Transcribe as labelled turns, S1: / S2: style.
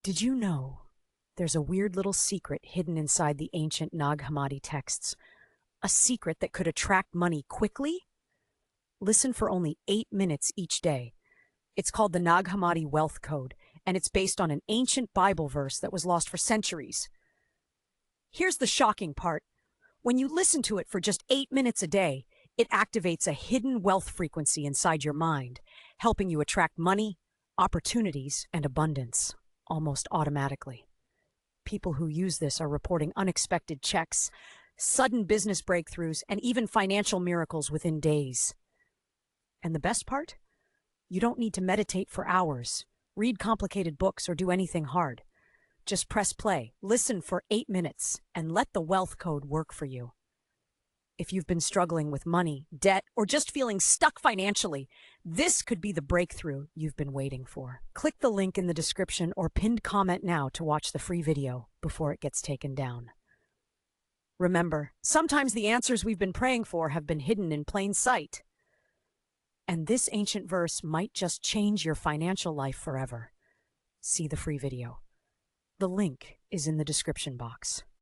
S1: Did you know there's a weird little secret hidden inside the ancient Nag Hammadi texts? A secret that could attract money quickly? Listen for only 8 minutes each day. It's called the Nag Hammadi Wealth Code, and it's based on an ancient Bible verse that was lost for centuries. Here's the shocking part. When you listen to it for just 8 minutes a day, it activates a hidden wealth frequency inside your mind, helping you attract money, opportunities, and abundance almost automatically. People who use this are reporting unexpected checks, sudden business breakthroughs, and even financial miracles within days. And the best part? You don't need to meditate for hours, read complicated books, or do anything hard. Just press play, listen for 8 minutes, and let the wealth code work for you. If you've been struggling with money, debt, or just feeling stuck financially, this could be the breakthrough you've been waiting for. Click the link in the description or pinned comment now to watch the free video before it gets taken down. Remember, sometimes the answers we've been praying for have been hidden in plain sight. And this ancient verse might just change your financial life forever. See the free video. The link is in the description box.